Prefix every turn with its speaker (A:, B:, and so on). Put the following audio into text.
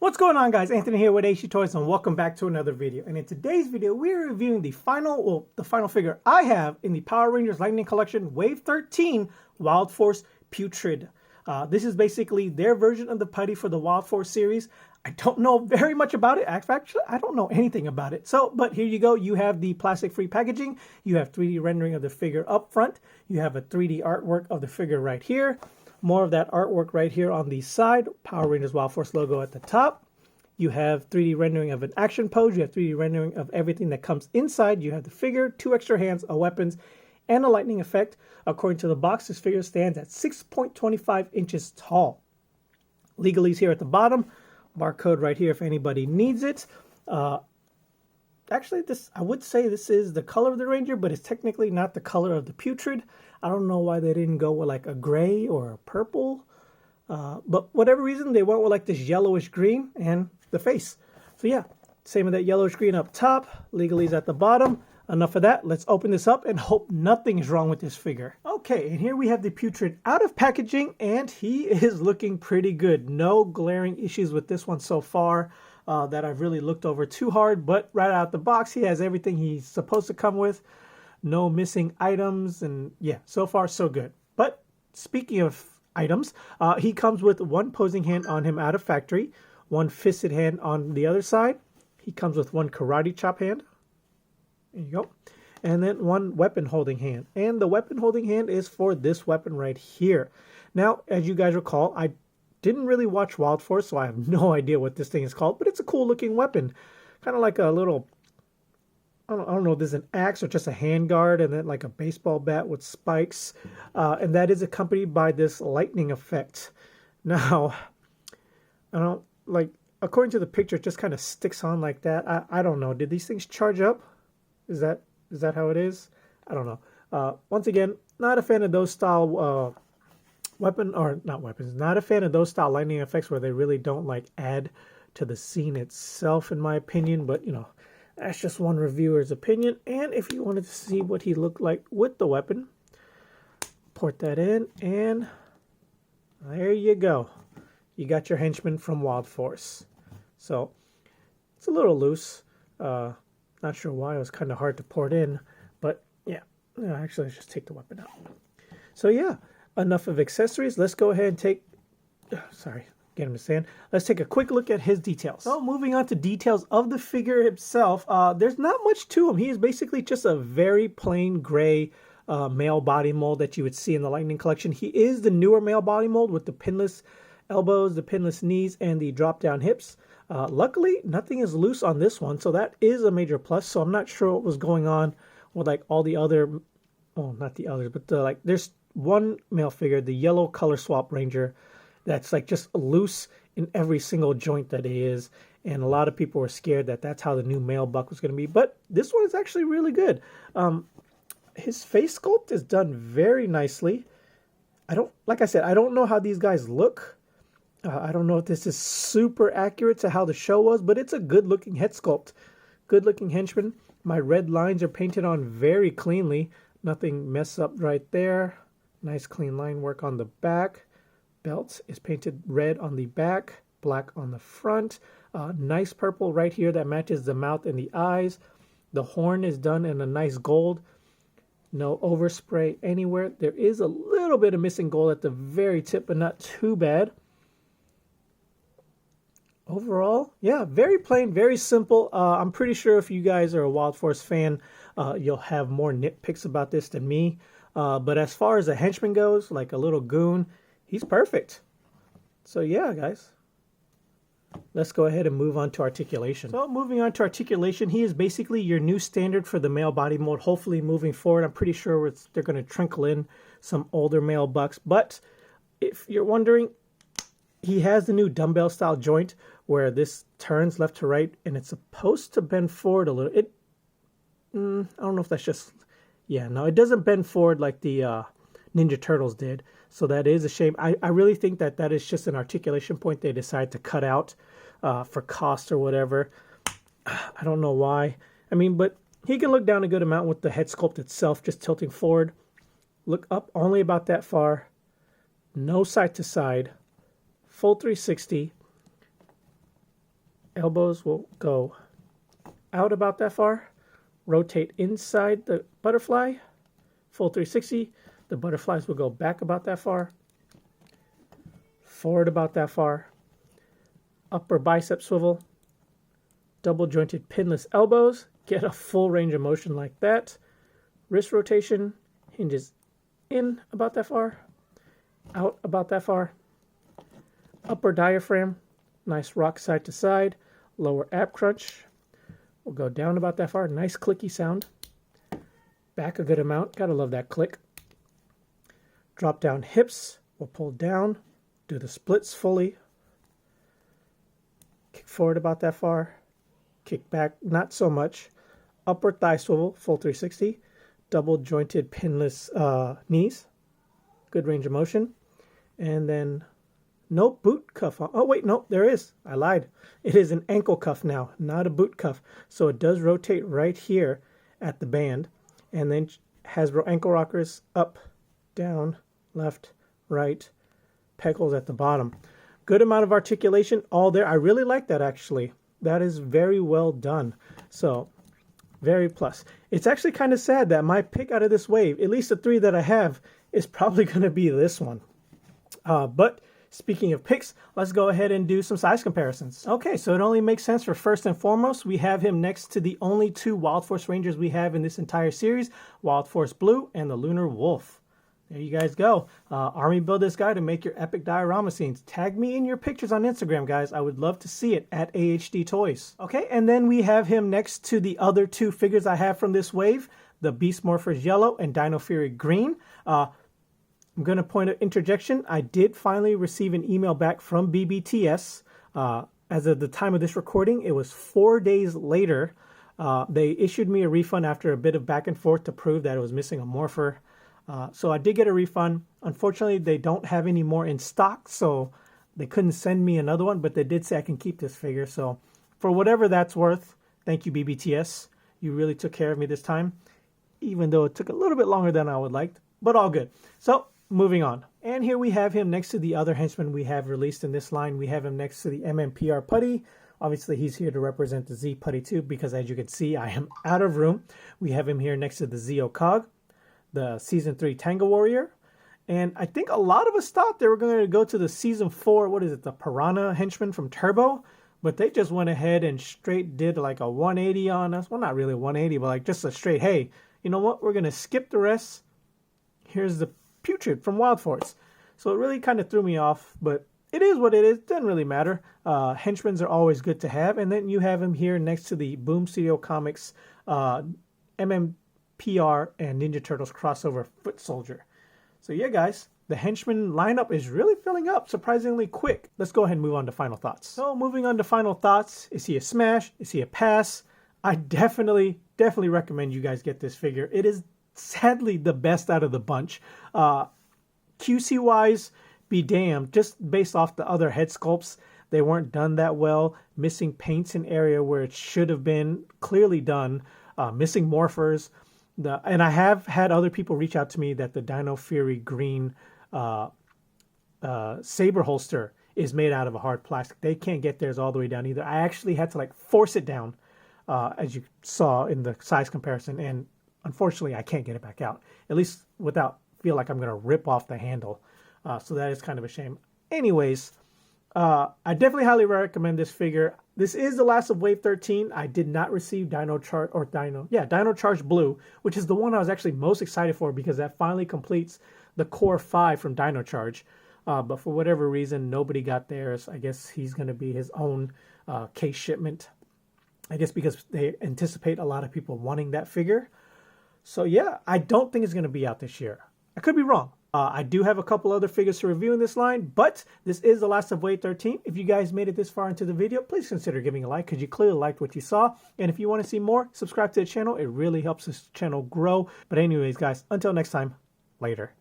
A: What's going on, guys? Anthony here with AC Toys, and welcome back to another video. And in today's video, we're reviewing the final figure I have in the Power Rangers Lightning Collection Wave 13 Wild Force Putrid. This is basically their version of the putty for the Wild Force series. I don't know very much about it. Actually, I don't know anything about it. But here you go. You have the plastic-free packaging. You have 3D rendering of the figure up front. You have a 3D artwork of the figure right here. More of that artwork right here on the side. Power Rangers Wild Force logo at the top. You have 3D rendering of an action pose. You have 3D rendering of everything that comes inside. You have the figure, 2 extra hands, a weapons, and a lightning effect. According to the box, this figure stands at 6.25 inches tall. Legalese here at the bottom. Barcode right here if anybody needs it. Actually, I would say this is the color of the Ranger, but it's technically not the color of the Putrid. I don't know why they didn't go with like a gray or a purple. But whatever reason, they went with like this yellowish green and the face. So yeah, same with that yellowish green up top. Legalese at the bottom. Enough of that. Let's open this up and hope nothing is wrong with this figure. Okay, and here we have the Putrid out of packaging, and he is looking pretty good. No glaring issues with this one so far that I've really looked over too hard, but right out the box, he has everything he's supposed to come with. No missing items, and yeah, so far so good. But speaking of items, he comes with one posing hand on him out of factory, one fisted hand on the other side. He comes with one karate chop hand. There you go. And then one weapon holding hand. And the weapon holding hand is for this weapon right here. Now, as you guys recall, I didn't really watch Wild Force, so I have no idea what this thing is called, but it's a cool looking weapon. Kind of like a little, I don't know if this is an axe or just a handguard, and then like a baseball bat with spikes. And that is accompanied by this lightning effect. Now, I don't, like, according to the picture, it just kind of sticks on like that. I don't know. Did these things charge up? Is that how it is? I don't know. Once again, not a fan of those style not a fan of those style lightning effects where they really don't like add to the scene itself, in my opinion. But you know, that's just one reviewer's opinion. And if you wanted to see what he looked like with the weapon, port that in, and there you go. You got your henchman from Wild Force. So it's a little loose. Not sure why. It was kind of hard to port in, but yeah. Actually, let's just take the weapon out. So yeah, enough of accessories. Let's go ahead and take, get him to stand. Let's take a quick look at his details. So moving on to details of the figure himself, there's not much to him. He is basically just a very plain gray male body mold that you would see in the Lightning Collection. He is the newer male body mold with the pinless elbows, the pinless knees, and the drop down hips. Luckily, nothing is loose on this one, so that is a major plus. So I'm not sure what was going on with like all the other, well, not the others, but like there's one male figure, the yellow color swap Ranger, that's like just loose in every single joint that he is, and a lot of people were scared that that's how the new male buck was going to be. But this one is actually really good. His face sculpt is done very nicely. Like I said, I don't know how these guys look. I don't know if this is super accurate to how the show was, but it's a good-looking head sculpt. Good-looking henchman. My red lines are painted on very cleanly. Nothing mess up right there. Nice clean line work on the back. Belt is painted red on the back, black on the front. Nice purple right here that matches the mouth and the eyes. The horn is done in a nice gold. No overspray anywhere. There is a little bit of missing gold at the very tip, but not too bad. Overall, yeah, very plain, very simple. I'm pretty sure if you guys are a Wild Force fan, you'll have more nitpicks about this than me. But as far as a henchman goes, like a little goon, he's perfect. So yeah, guys. Let's go ahead and move on to Articulation. So moving on to Articulation, he is basically your new standard for the male body mold. Hopefully moving forward, I'm pretty sure they're going to trickle in some older male bucks. But if you're wondering, he has the new dumbbell style joint where this turns left to right, and it's supposed to bend forward a little. I don't know if that's just, yeah, no, it doesn't bend forward like the Ninja Turtles did. So that is a shame. I really think that is just an articulation point they decided to cut out for cost or whatever. I don't know why. I mean, but he can look down a good amount with the head sculpt itself just tilting forward. Look up only about that far. No side to side. Full 360. elbows will go out about that far, rotate inside the butterfly, full 360. The butterflies will go back about that far, forward about that far, upper bicep swivel, double jointed pinless elbows, get a full range of motion like that, wrist rotation, hinges in about that far, out about that far, upper diaphragm, nice rock side to side, lower ab crunch, will go down about that far, nice clicky sound, back a good amount, gotta love that click. Drop down hips, will pull down, do the splits fully, kick forward about that far, kick back not so much, upper thigh swivel, full 360, double jointed pinless knees, good range of motion, and then no boot cuff on. Oh wait, no, there is. I lied. It is an ankle cuff now, not a boot cuff. So it does rotate right here at the band, and then has ankle rockers up, down, left, right, peg holes at the bottom. Good amount of articulation all there. I really like that actually. That is very well done. So very plus. It's actually kind of sad that my pick out of this wave, at least the 3 that I have, is probably going to be this one. But speaking of picks, let's go ahead and do some size comparisons. Okay, so it only makes sense for first and foremost, we have him next to the only 2 Wild Force Rangers we have in this entire series, Wild Force Blue and the Lunar Wolf. There you guys go. Army build this guy to make your epic diorama scenes. Tag me in your pictures on Instagram, guys. I would love to see it at AHD Toys. Okay, and then we have him next to the other 2 figures I have from this wave, the Beast Morphers Yellow and Dino Fury Green. I'm going to point an interjection. I did finally receive an email back from BBTS. As of the time of this recording, it was 4 days later. They issued me a refund after a bit of back and forth to prove that it was missing a morpher. So I did get a refund. Unfortunately, they don't have any more in stock, so they couldn't send me another one, but they did say I can keep this figure. So for whatever that's worth, thank you, BBTS. You really took care of me this time, even though it took a little bit longer than I would like, but all good. So moving on. And here we have him next to the other henchman we have released in this line. We have him next to the MMPR Putty. Obviously, he's here to represent the Z Putty too, because as you can see, I am out of room. We have him here next to the Zeo Cog, the Season 3 Tango Warrior. And I think a lot of us thought they were going to go to the Season 4, what is it, the Piranha Henchman from Turbo. But they just went ahead and straight did like a 180 on us. Well, not really 180, but like just a straight, hey, you know what? We're going to skip the rest. Here's the Putrid from Wild Force. So it really kind of threw me off, but it is what it is. Doesn't really matter. Henchmans are always good to have. And then you have him here next to the Boom Studio Comics MMPR and Ninja Turtles crossover Foot Soldier. So yeah, guys, the henchman lineup is really filling up surprisingly quick. Let's go ahead and move on to final thoughts. So moving on to final thoughts, is he a smash? Is he a pass? I definitely recommend you guys get this figure. It is sadly the best out of the bunch. QC wise, be damned, just based off the other head sculpts, they weren't done that well. Missing paints in area where it should have been clearly done. Missing morphers. And I have had other people reach out to me that the Dino Fury Green saber holster is made out of a hard plastic. They can't get theirs all the way down either. I actually had to like force it down, as you saw in the size comparison, and unfortunately I can't get it back out, at least without feel like I'm going to rip off the handle. So that is kind of a shame. Anyways, I definitely highly recommend this figure. This is the last of Wave 13. I did not receive Dino Charge Blue, which is the one I was actually most excited for because that finally completes the core 5 from Dino Charge. But for whatever reason, nobody got theirs. I guess he's going to be his own case shipment. I guess because they anticipate a lot of people wanting that figure. So yeah, I don't think it's going to be out this year. I could be wrong. I do have a couple other figures to review in this line, but this is the last of Wave 13. If you guys made it this far into the video, please consider giving a like because you clearly liked what you saw. And if you want to see more, subscribe to the channel. It really helps this channel grow. But anyways, guys, until next time, later.